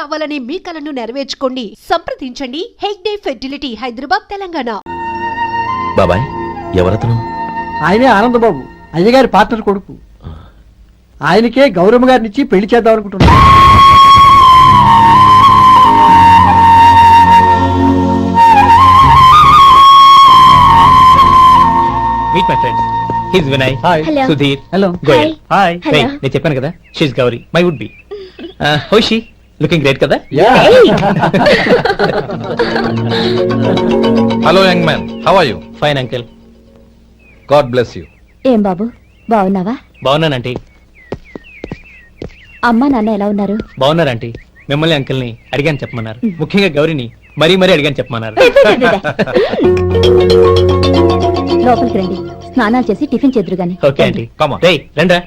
కావాలనే మీ కలను నెరవేర్చుకోండి. సంప్రదించండి హెగ్డే ఫెర్టిలిటీ, హైదరాబాద్, తెలంగాణ. బాబాయ్, ఎవరతను? ఆయనే ఆనందబాబు, అయ్యగారి పార్ట్నర్ కొడుకు. ఆయనకే గౌరమ్మ గారినిచ్చి పెళ్లి చేద్దాం అనుకుంటున్నాను. Meet my friends, his Vinay, Hello. Sudhir, hello. Goyal. Hi. Hello. నేను చెప్పాను కదా, she's Gauri, my would be. హోషి లుకింగ్ గ్రేట్ కదా? Hello young man, how are you? Fine uncle. God bless you. ఏం బాబు, బాగున్నావా? బాగున్నానంటీ. అమ్మా నాన్న ఎలా ఉన్నారు? బాగున్నారంటీ. మిమ్మల్ని అంకిల్ని అడిగాను చెప్పమన్నారు. ముఖ్యంగా గౌరీని మరీ మరీ అడిగాను చెప్పమన్నారు. లోపలికి రండి, స్నానాలు చేసి టిఫిన్ చేద్దరు గాని. Okay aunty. Come on. రేయ్ రండ్రా.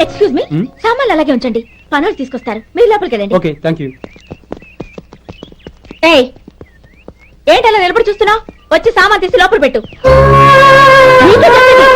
ఎక్స్క్యూజ్ మీ, సామాన్లు అలాగే ఉంచండి, పనులు తీసుకొస్తారు, మీరు లోపలికి వెళ్ళండి. Okay, thank you. ఏయ్, ఏంటి అలా నిలబడి చూస్తున్నావు? వచ్చి సామాన్ తీసి లోపల పెట్టు. నీకే చెప్పేది.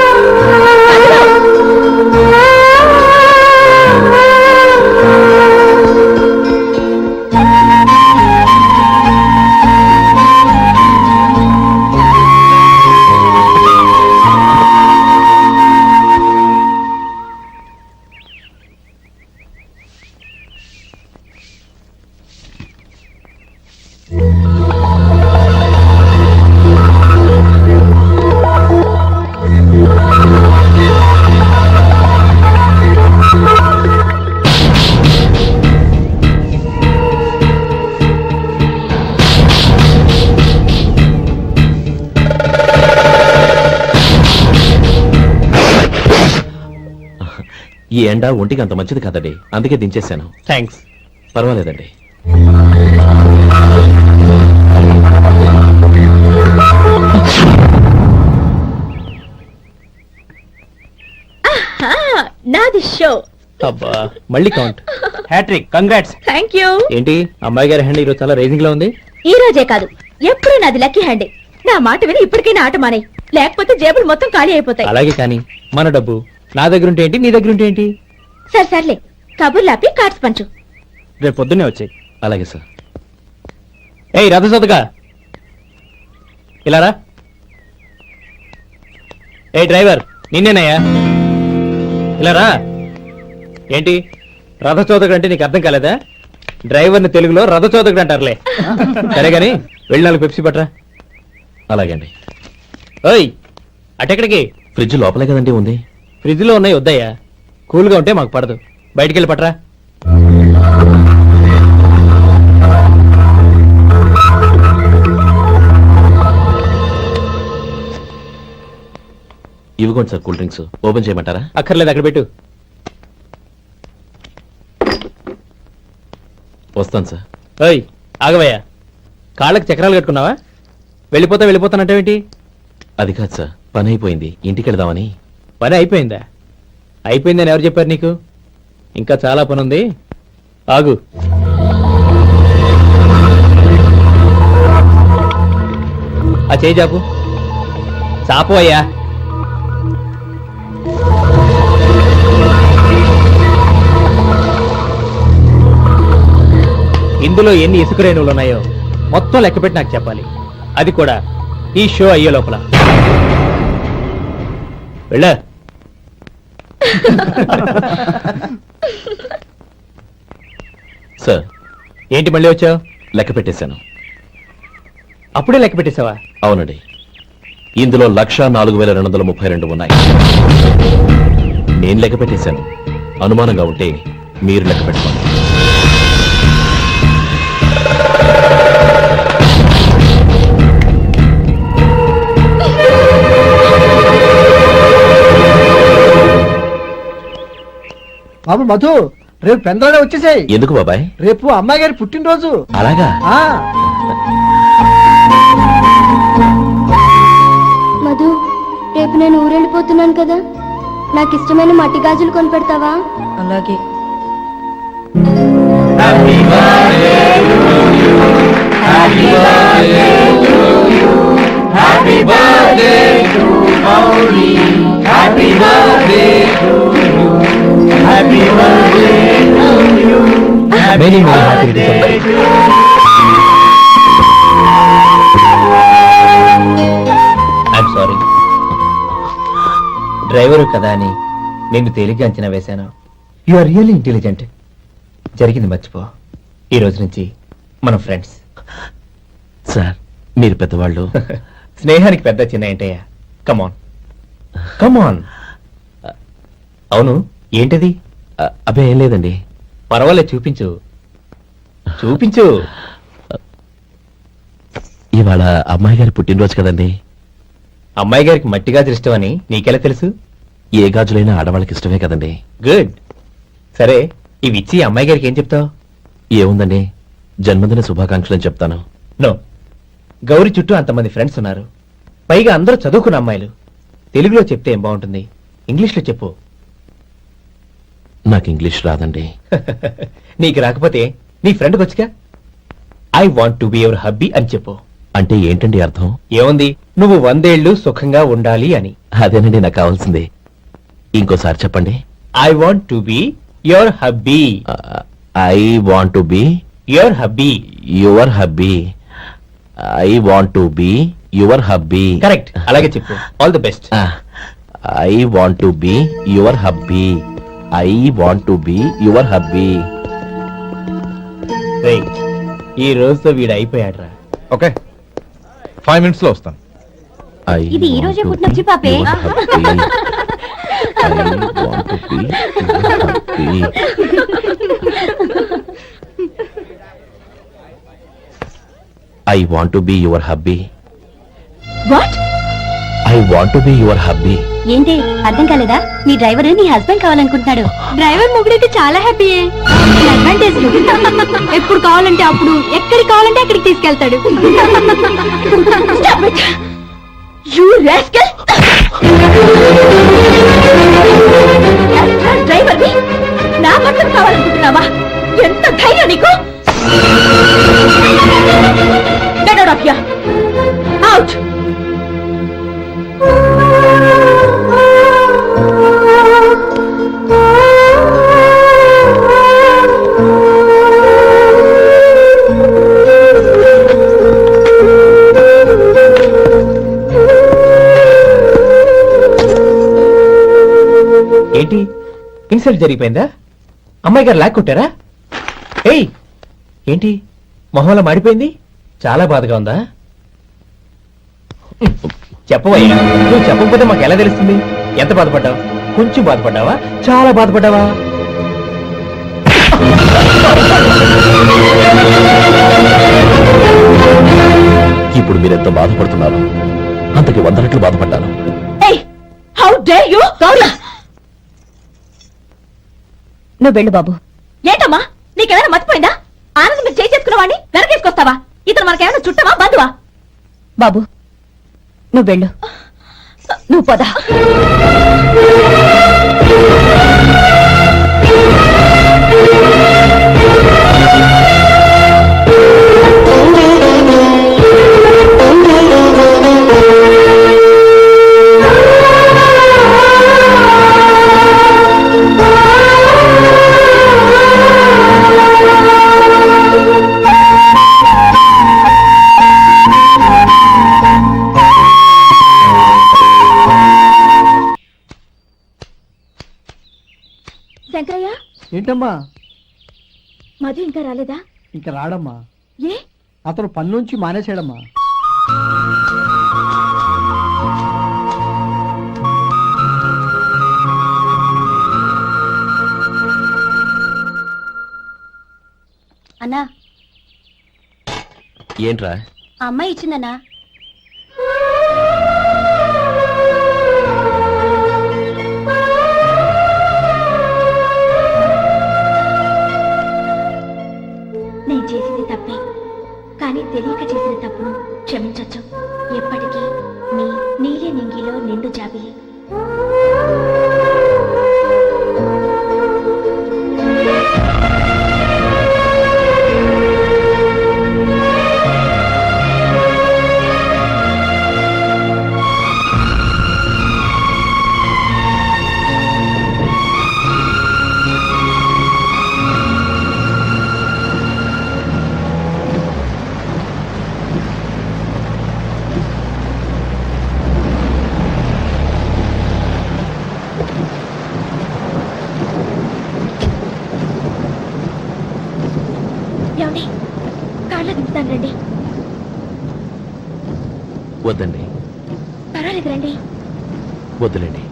ఈ ఎండ ఒంటికి అంత మంచిది కాదండి, అందుకే దించేశాను. థ్యాంక్స్. పర్వాలేదండి. నాది షో. అబ్బా, మళ్ళీ count. Hat trick, congrats. Thank you. ఏంటి అమ్మాయి గారి హ్యాండ్ ఈరోజు చాలా రైజింగ్ లో ఉంది? ఈ రోజే కాదు, ఎప్పుడు నాది లక్కీ హ్యాండే. నా మాట విని ఇప్పటికైనా ఆట మానే, లేకపోతే జేబులు మొత్తం ఖాళీ అయిపోతాయి. అలాగే కానీ మన డబ్బు నా దగ్గర ఉంటే ఏంటి, నీ దగ్గర ఉంటే ఏంటి? సరే సర్లే, కబుర్లాపి కార్డ్స్ పంచు. రేపు పొద్దున్నే వచ్చాయి. అలాగే సార్. ఏయ్ రథసోదగా, ఇలా రా. ఏ డ్రైవర్, నిన్నేనయ్యా, ఇలా రా. ఏంటి రథచోదకుడు అంటే నీకు అర్థం కాలేదా? డ్రైవర్ని తెలుగులో రథచోదకుడు అంటారులే. సరే గాని వెళ్ళి 4 పెప్సీ పట్రా. అలాగే అండి. ఓయ్, అటెక్కడికి? ఫ్రిడ్జ్ లోపలే కదండి ఉంది. ఫ్రిడ్జ్ లో ఉన్నాయి, వద్దయ్యా. కూల్గా ఉంటే మాకు పడదు. బయటికి వెళ్ళి పట్రా. ఇవ్వకోండి సార్, కూల్ డ్రింక్స్. ఓపెన్ చేయమంటారా? అక్కర్లేదు, అక్కడ పెట్టు. వస్తాను సార్. ఓయ్ ఆగవయ్యా, కాళ్ళకి చక్రాలు కట్టుకున్నావా? వెళ్ళిపోతానంటావేంటి? అది కాదు సార్, పని అయిపోయింది, ఇంటికి వెళదామని. పని అయిపోయిందా? అయిపోయిందని ఎవరు చెప్పారు నీకు? ఇంకా చాలా పని ఉంది, ఆగు. ఆ చేయి చాపు. చాపు అయ్యా. ఇందులో ఎన్ని ఇసుక రేణువులు ఉన్నాయో మొత్తం లెక్కపెట్టి నాకు చెప్పాలి. అది కూడా ఈ షో అయ్యే లోపల. వెళ్ళ. సార్, ఏంటి మళ్ళీ వచ్చావు? లెక్క పెట్టేశాను. అప్పుడే లెక్క పెట్టేశావా? అవునండి. ఇందులో 1,04,232 ఉన్నాయి. నేను లెక్క పెట్టేశాను. అనుమానంగా ఉంటే మీరు లెక్క పెట్టుకోండి. బాబు మధు, రేపు పెందరాడే వచ్చేసాయి. ఎందుకు బాబాయ్? రేపు అమ్మాయి గారి పుట్టినరోజు. అలాగా? మధు, రేపు నేను ఊరెళ్ళిపోతున్నాను కదా, నాకు ఇష్టమైన మట్టి గాజులు కొనిపెడతావా? అలాగే. Happy birthday to many many happy returns. I'm sorry, driver కదా అని నిన్ను తేలిగ్గా అంచనా వేశాను. You are really intelligent. జరిగింది మర్చిపో. ఈ రోజు నుంచి మనం ఫ్రెండ్స్. సార్ మీరు పెద్దవాళ్ళు. స్నేహానికి పెద్ద చిన్న ఏంటయ్యా? కమాన్ కమాన్. అవును, ఏంటది? అబ్బే ఏం లేదండి. పర్వాలేదు, చూపించు చూపించు. ఇవాళ అమ్మాయి గారి పుట్టినరోజు కదండి. అమ్మాయి గారికి మట్టి గాజులు ఇష్టం అని నీకెలా తెలుసు? ఏ గాజులైనా ఆడవాళ్ళకి ఇష్టమే కదండి. గుడ్. సరే, ఇవి ఇచ్చి అమ్మాయి గారికి ఏం చెప్తావు? ఏముందండి, జన్మదిన శుభాకాంక్షలు అని చెప్తాను. నో, గౌరీ చుట్టూ అంతమంది ఫ్రెండ్స్ ఉన్నారు, పైగా అందరూ చదువుకున్న అమ్మాయిలు. తెలుగులో చెప్తే ఏం బాగుంటుంది? ఇంగ్లీష్లో చెప్పు. నాకు ఇంగ్లీష్ రాదండి. నీకు రాకపోతే నీ ఫ్రెండ్కి వచ్చిగా I want to be your hubby అని చెప్పు. అంటే ఏంటండి అర్థం? ఏముంది, నువ్వు 100 ఏళ్ళు సుఖంగా ఉండాలి అని. అదేనండి నాకు కావాల్సింది. ఇంకోసారి చెప్పండి. I want to be your hubby. I want to be your hubby. Your hubby. I want to be your hubby. Correct, అలాగే చెప్పు. All the best. I want to be your hubby. I want to be your hubby. ఈ రోజుతో వీడు అయిపోయాడ్రా. Okay, 5 minutes లో వస్తాను. ఇది ఈ రోజే పుట్టినొచ్చి పాపే. I want to be your hubby. What? I want to be your hubby. ఏంటి అర్థం కాలేదా? మీ డ్రైవర్ నీ హస్బెండ్ కావాలనుకుంటున్నాడు. డ్రైవర్ మొగుడైతే చాలా హ్యాపీయే. అడ్వాంటేజ్ ఎప్పుడు కావాలంటే అప్పుడు, ఎక్కడికి కావాలంటే అక్కడికి తీసుకెళ్తాడు. You rascal! డ్రైవర్ నా భర్తను కావాలనుకుంటున్నావా? ఎంత ధైర్యం నీకు! Get out of here! Out! ఏంటి, ఇన్సల్ట్ జరిగిపోయిందా? అమ్మాయి గారు లాక్ కొట్టారా? ఏయ్, ఏంటి మొహంలో మాడిపోయింది? చాలా బాధగా ఉందా? చెప్పవయ్యా, నువ్వు చెప్పకపోతే మాకు ఎలా తెలుస్తుంది? ఎంత బాధపడ్డావు? కొంచెం బాధపడ్డావా? చాలా బాధపడ్డావా? ఇప్పుడు మీరెంత బాధపడుతున్నారు, అంతకి 100 రెట్లు బాధపడ్డాను. How dare you! నువ్వు వెళ్ళు బాబు. ఏంటమ్మా, నీకేమైనా మర్చిపోయిందా? ఆనందం మీరు చేసుకున్న వాడిని వెనకేసుకొస్తావా? ఇతను మనకేమైనా చుట్టమా, బంధువా? బాబు నువ్వు వెళ్ళు. నువ్వు పద. శంకరయ్య, ఏంటమ్మా? మధు ఇంకా రాలేదా? ఇంకా రాడమ్మా. ఏ? అతను పనిలోంచి మానేశాడమ్మా. అన్నా, ఏంట్రా? ఆ అమ్మాయి ఇచ్చిందన్నా. నేను చేసింది తప్పే, కానీ తెలియక చేసిన తప్పును క్షమించొచ్చు. ఎప్పటికీ మీ నీలి నింగిలో నిండు జాబిలి. వద్దులేండి.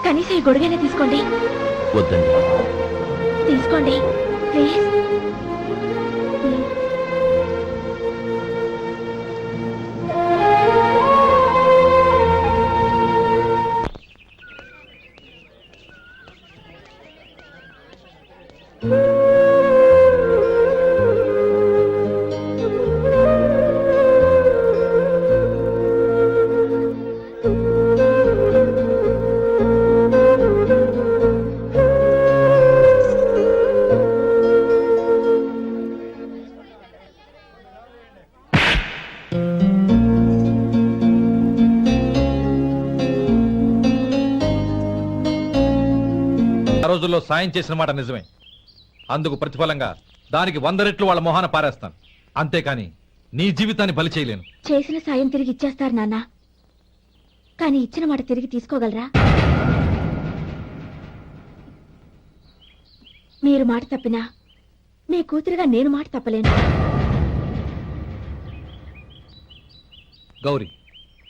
కనీసం ఈ గొడుగైనా తీసుకోండి. వద్దండి. తీసుకోండి ప్లీజ్. ఆ రోజుల్లో సాయం చేసిన మాట నిజమే. అందుకు ప్రతిఫలంగా దానికి 100 రెట్లు వాళ్ళ మొహాన పారేస్తాను. అంతేకాని నీ జీవితాన్ని బలి చేయలేను. చేసిన సాయం తిరిగి ఇచ్చేస్తారు నాన్న, కానీ ఇచ్చిన మాట తిరిగి తీసుకోగలరా? మీరు మాట తప్పినా మీ కూతురుగా నేను మాట తప్పలేను. గౌరీ,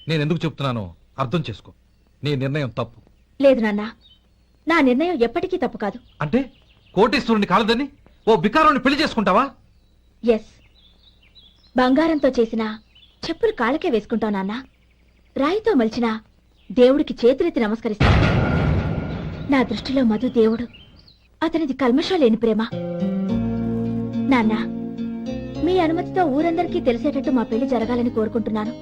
నేను ఎందుకు చెప్తున్నానో అర్థం చేసుకో. నీ నిర్ణయం తప్పు. లేదు నాన్న, నా నిర్ణయం ఎప్పటికీ తప్పు కాదు. అంటే కోటీశ్వరుని కాలదని ఓ బికారాన్ని పెళ్లి చేసుకుంటావా? ఎస్, బంగారంతో చేసిన చెప్పులు కాళ్ళకే వేసుకుంటావు నాన్న. రాయితో మలిచిన దేవుడికి చేతులెత్తి నమస్కరిస్తా. నా దృష్టిలో మధు దేవుడు, అతనిది కల్మషం లేని ప్రేమ. నాన్న, మీ అనుమతితో ఊరందరికీ తెలిసేటట్టు మా పెళ్లి జరగాలని కోరుకుంటున్నాను.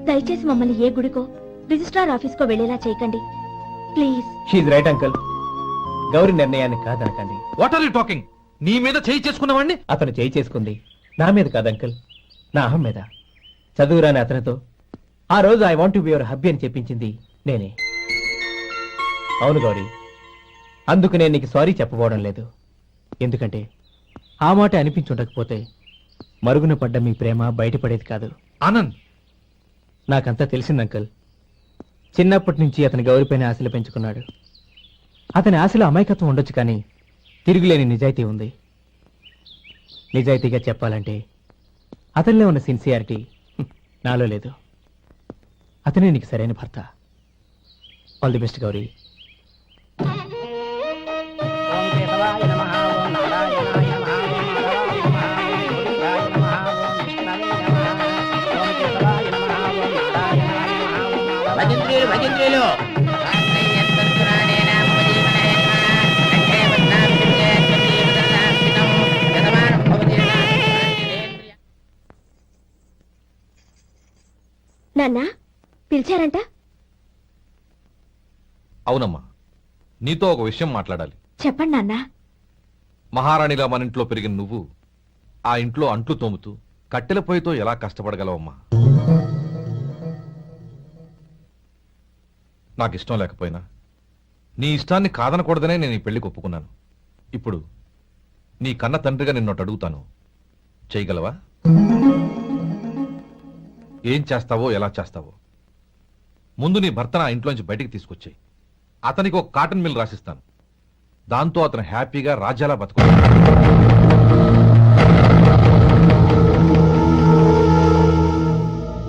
దయచేసి మమ్మల్ని ఏ గుడికో రిజిస్ట్రార్ ఆఫీస్కో వెళ్లేలా చేయకండి please. She's right uncle. Gauri నిర్ణయాన్ని కాదనకండి. What are you talking? నీ మీద చేయి చేసుకున్నవాడిని అతను చేయి చేసుకుంది నా మీద కాదు అంకుల్, నా అహం మీద. చదువురాని అతనితో ఆ రోజు I want to be your hubby అని చెప్పించింది నేనే. అవును గౌరీ, అందుకు నేను నీకు సారీ చెప్పబోవడం లేదు. ఎందుకంటే ఆ మాట అనిపించుండకపోతే మరుగున పడ్డ మీ ప్రేమ బయటపడేది కాదు. ఆనంద్, నాకంతా తెలిసింది అంకుల్. చిన్నప్పటి నుంచి అతని గౌరీపైన ఆశలు పెంచుకున్నాడు. అతని ఆశలో అమాయకత్వం ఉండొచ్చు, కానీ తిరుగులేని నిజాయితీ ఉంది. నిజాయితీగా చెప్పాలంటే అతనిలో ఉన్న సిన్సియారిటీ నాలో లేదు. అతనే నీకు సరైన భర్త. All the best Gauri. భజంత్రీలు నాన్న, పిలిచారంట? అవునమ్మా, నీతో ఒక విషయం మాట్లాడాలి. చెప్పండి నాన్న. మహారాణిలా మన ఇంట్లో పెరిగిన నువ్వు ఆ ఇంట్లో అంట్లు తోముతూ కట్టెల పొయ్యితో ఎలా కష్టపడగలవమ్మా? నాకు ఇష్టం లేకపోయినా నీ ఇష్టాన్ని కాదనకూడదనే నేను ఈ పెళ్లికి ఒప్పుకున్నాను. ఇప్పుడు నీ కన్న తండ్రిగా నిన్నొకటి అడుగుతాను, చేయగలవా? ఏం చేస్తావో, ఎలా చేస్తావో ముందు నీ భర్తను ఆ ఇంట్లోంచి బయటికి తీసుకొచ్చాయి. అతనికి ఒక కాటన్ మిల్ రాసిస్తాను. దాంతో అతను హ్యాపీగా రాజ్యాలా బతుకు.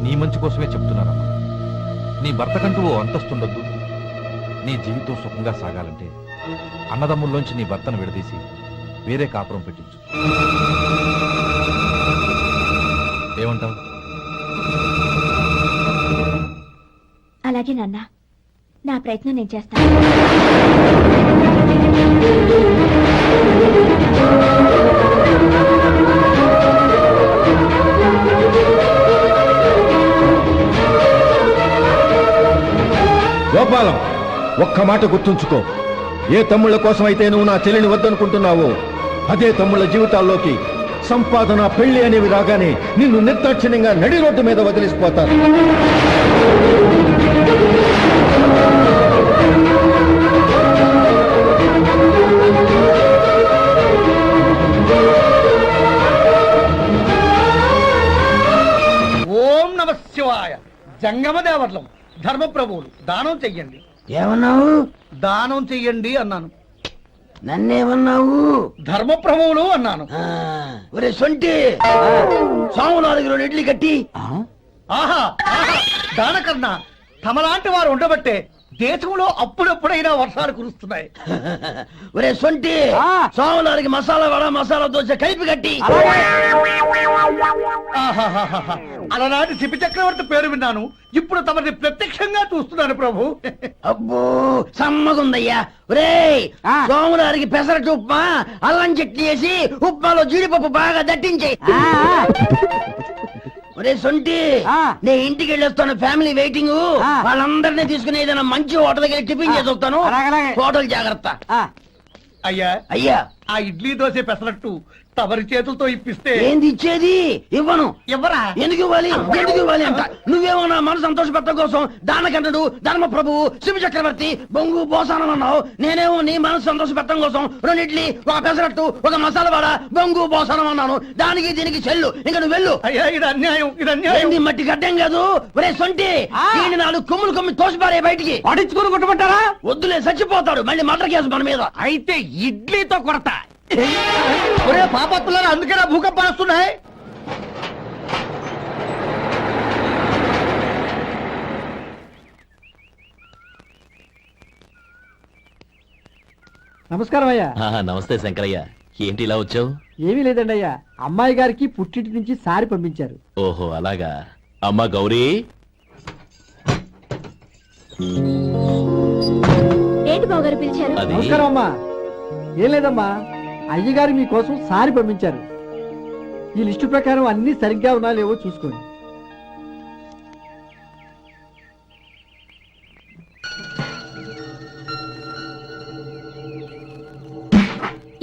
నీ మంచి కోసమే చెప్తున్నానమ్మా. నీ భర్తకంటూ ఓ అంతస్తుండొద్దు. నీ జీవితం సుఖంగా సాగాలంటే అన్నదమ్ముల్లోంచి నీ భర్తను విడదీసి వేరే కాపురం పెట్టించు. ఏమంటావు? అలాగే నాన్న, నా ప్రయత్నం నేను చేస్తాను. గోపాలం, ఒక్క మాట గుర్తుంచుకో. ఏ తమ్ముళ్ళ కోసమైతే నువ్వు నా చెల్లిని వద్దనుకుంటున్నావో అదే తమ్ముళ్ళ జీవితాల్లోకి సంపాదన, పెళ్లి అనేవి రాగానే నిన్ను నిర్దాక్షిణ్యంగా నడి రోడ్డు మీద వదిలిసిపోతారు. ఓం నమ శివాయ. జంగమ దేవర్లం ధర్మప్రభువులు దానం చెయ్యండి. ఏమన్నావు? దానం చెయ్యండి అన్నాను. నన్నేమన్నావు? ధర్మప్రభువులు అన్నాను. ఒరే సొంటి, సోము 4 ఇడ్లీ కట్టి. ఆహా ఆహా, దానకన్నా తమలాంటి వారు ఉండబట్టే దేశంలో అప్పుడప్పుడైనా వర్షాలు కురుస్తున్నాయి. ఒరే సొంటి, సోము 4 మసాలా వడ మసాలా దోశ కలిపి కట్టి. ఆహాహాహా, అలనాటి శిపి చక్రవర్తి పేరు విన్నాను, ఇప్పుడు తమని ప్రత్యక్షంగా చూస్తున్నాను ప్రభు. అబ్బో సమ్మగుందయ్యా. ఒరే సోము 4 పెసరట్టు ఉప్మా అల్లం చట్నీ వేసి ఉప్మాలో జీడిపప్పు బాగా దట్టించే. ఒరే సొంటి, నే ఇంటికి వెళ్ళొస్తాను, ఫ్యామిలీ వెయిటింగ్. వాళ్ళందరినీ తీసుకుని ఏదైనా మంచి హోటల్ దగ్గర టిఫిన్ చేసి వస్తాను. హోటల్ జాగ్రత్త. అయ్యా అయ్యా, ఆ ఇడ్లీ దోశ పెసరట్టు తమరి చేతులతో ఇప్పిస్తే. ఏంది ఇచ్చేది? ఇవ్వను. ఎవరా? ఎందుకు ఇవ్వాలి? ఎందుకు ఇవ్వాలి అంట? నువ్వేమో నా మనసు సంతోషపెట్టడం కోసం దానకంటుడు ధర్మ ప్రభువు శివ చక్రవర్తి బొంగు బోసానం అన్నావు. నేనేమో నీ మనసు సంతోషపెట్టడం కోసం 2 ఇడ్లీ 1 పెసరట్టు 1 మసాలా వడ బొంగు బోసానం అన్నాను. దానికి దీనికి చెల్లు. ఇంకా నువ్వు వెళ్ళు. అయ్యా ఇది అన్యాయం, ఇది అన్యాయం. ఏంది మట్టి గడ్డం కాదు. ఒరే సొంటి, దీన్ని 4 కొమ్ములు కొమ్మి తోసిపారే బయటికి. పడించుకుని కొట్టమంటారా? వద్దులే, చచ్చిపోతాడు. మళ్ళీ మర్డర్ కేసు మన మీద. అయితే ఇడ్లీతో కొడతా. ఒరే పాపత్తులారా, అందుకేనా భూకంపాలు వస్తున్నాయి? నమస్కారం అయ్యా. నమస్తే శంకరయ్య, ఏంటి ఇలా వచ్చావు? ఏమీ లేదండి అయ్యా, అమ్మాయి గారికి పుట్టింటి నుంచి సారి పంపించారు. ఓహో అలాగా. అమ్మా గౌరీ, ఏంటి బావగారు పిలిచారు? అది నమస్కారం అమ్మా. ఏం లేదమ్మా, అయ్యగారు మీకోసం సారి పంపించారు. ఈ లిస్టు ప్రకారం అన్ని సరిగ్గా ఉన్నా లేవో చూసుకోండి.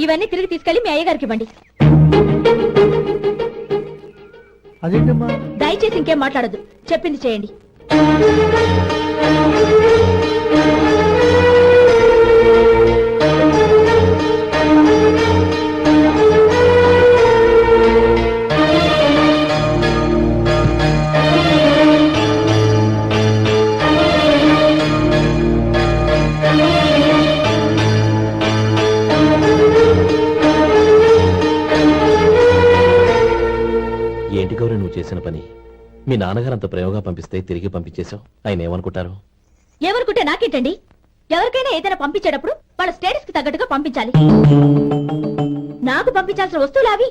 ఇవన్నీ తిరిగి తీసుకెళ్లి మీ అయ్యగారికి ఇవ్వండి. అదేంటమ్మా? దయచేసి ఇంకేం మాట్లాడదు, చెప్పింది చేయండి. ఏంటి గౌరీ నువ్వు చేసిన పని? మీ నాన్నగారు అంత ప్రేమగా పంపిస్తే తిరిగి పంపించేశావు. ఆయన ఏమనుకుంటారు? ఎవరుకుంటే నాకేంటండి? ఎవరికైనా ఏదైనా పంపించేటప్పుడు వాళ్ళ స్టేటస్ కి తగ్గట్టుగా పంపించాలి. నాకు పంపించాల్సిన వస్తువులు అవి.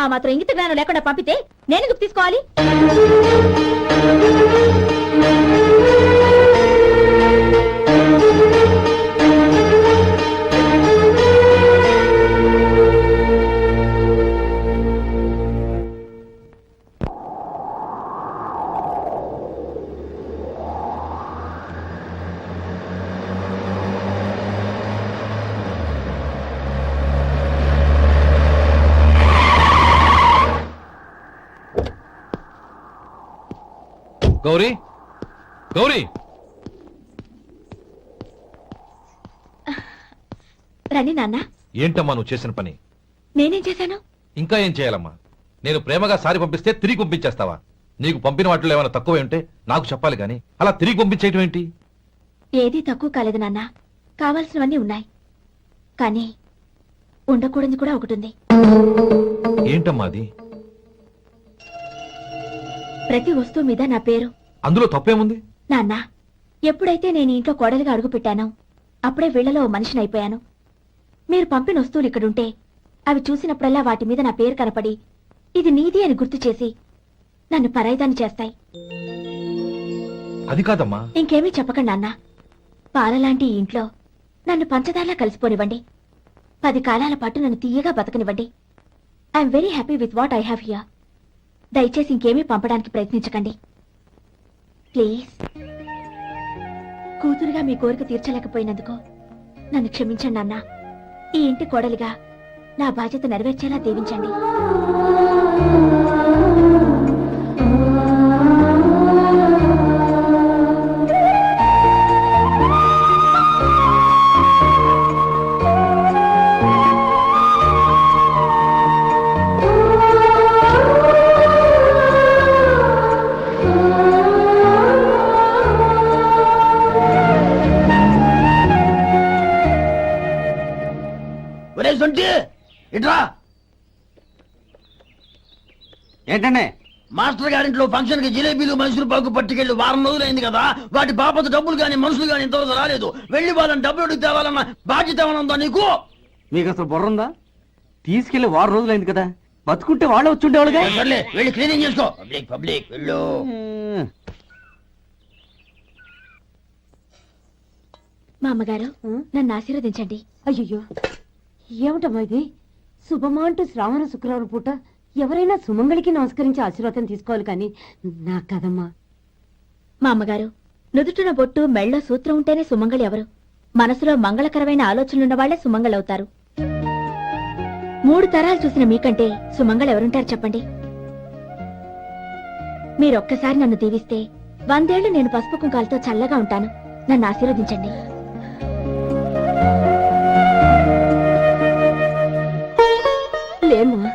ఆ మాత్రం ఇంగిత జ్ఞానం లేకుండా పంపితే నేనెందుకు తీసుకోవాలి? గౌరీ, గౌరీ, రండి నాన్న. ఏంటమ్మా నువ్వు చేసిన పని? నేనేం చేశాను? ఇంకా ఏం చేయాలమ్మా? నేను ప్రేమగా సారి పంపిస్తే తిరిగి పంపించేస్తావా? నీకు పంపిన వాటిలో ఏమైనా తక్కువ ఉంటే నాకు చెప్పాలి గాని అలా తిరిగి పంపించేయటం ఏంటి? ఏదీ తక్కువ కాలేదు నాన్న, కావాల్సినవన్నీ ఉన్నాయి. కానీ ఉండకూడదు కూడా ఒకటి ఉంది. ఏంటమ్మా అది? ప్రతి వస్తువు మీద నా పేరు. అందులో తప్పేముంది? నాన్న, ఎప్పుడైతే నేను ఇంట్లో కోడలిగా అడుగు పెట్టానో అప్పుడే వీళ్లలో ఓ మనిషిని అయిపోయాను. మీరు పంపిన వస్తువులు ఇక్కడుంటే అవి చూసినప్పుడల్లా వాటి మీద నా పేరు కనపడి ఇది నీది అని గుర్తు చేసి నన్ను పరాయిదాన్ని చేస్తాయి. అది కాదమ్మా. ఇంకేమీ చెప్పకండి నాన్న. పాలలాంటి ఈ ఇంట్లో నన్ను పంచదారలా కలిసిపోనివ్వండి. 10 కాలాల పాటు నన్ను తీయగా బతకనివ్వండి. I'm very happy with what I have here. దయచేసి ఇంకేమీ పంపడానికి ప్రయత్నించకండి ప్లీజ్. కూతురుగా మీ కోరిక తీర్చలేకపోయినందుకు నన్ను క్షమించండి నాన్న. ఈ ఇంటి కోడలిగా నా బాధ్యత నెరవేర్చేలా దీవించండి. ఇట్రా. ఏంటండి? మాస్టర్ గారింట్లో ఫంక్షన్ కి జిలేబీలు మైసూరు పాకు పట్టుకెళ్ళి వారం రోజులైంది కదా, వాటి బాపత డబ్బులు కానీ మనుషులు కానీ ఇంతవరకు రాలేదు. వెళ్ళి వాళ్ళని డబ్బులు అడిగి తేవాలన్న బాధ్యత ఏమైనా ఉందా నీకు? మీకు అసలు బుర్ర ఉందా? తీసుకెళ్లి 6 రోజులైంది కదా, బతుకుంటే వాళ్ళే వచ్చుండేవాళ్ళుగా. సర్లే, వెళ్ళి క్లీనింగ్ చేసుకో. పబ్లిక్ పబ్లిక్ వెళ్ళు. మా అమ్మగారు నన్ను ఆశీర్వదించండి. అయ్యో ఏమిటమ్మా ఇది? శుభమా అంటూ శ్రావణ శుక్రవారం పూట ఎవరైనా సుమంగళికి నమస్కరించి ఆశీర్వాదం తీసుకోవాలి కానీ నాకు కదమ్మా. మా అమ్మగారు నుదుటిన బొట్టు మెళ్ళో సూత్రం ఉంటేనే సుమంగళి ఎవరు? మనసులో మంగళకరమైన ఆలోచనలున్న వాళ్లే సుమంగళవుతారు. 3 తరాలు చూసిన మీకంటే సుమంగళ ఎవరుంటారు చెప్పండి? మీరొక్కసారి నన్ను దీవిస్తే 100 ఏళ్లు నేను పసుపు కుంకాలతో చల్లగా ఉంటాను. నన్ను ఆశీర్వదించండి. లేమ్మా,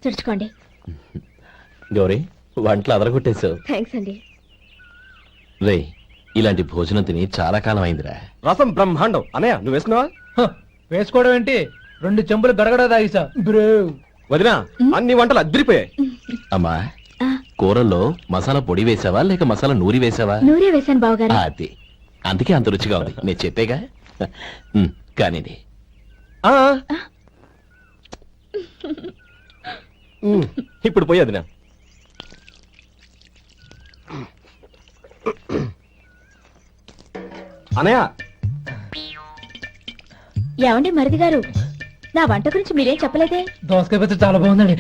తుడుచుకోండి. గౌరీ వంటలు అదరగొట్టేశావు. థ్యాంక్స్ అండి. రే ఇలాంటి భోజనం తిని చాలా కాలం అయిందిరా. రసం బ్రహ్మాండం. అనయ్య నువ్వు వేసుకున్నావా? వేసుకోవడం ఏంటి, 2 చెంబులు గడగడ తాగిసా బ్రో. వదినా అన్ని వంటలు అద్దరిపోయాయి. అమ్మా ఆ, కూరల్లో మసాలా పొడి వేసావా లేక మసాలా నూరి వేసావా? నూరే వేశాను బావగారు. అది అందుకే అంత రుచిగా ఉంది. నేను చెప్పేగా. కానివ్వండి. ఇప్పుడు పోయి వదినా. అనయ్య ఏమండి మరిది గారు, నా వంట గురించి మీరేం చెప్పలేదే? దోసకాయ పచ్చడి చాలా బాగుందండి.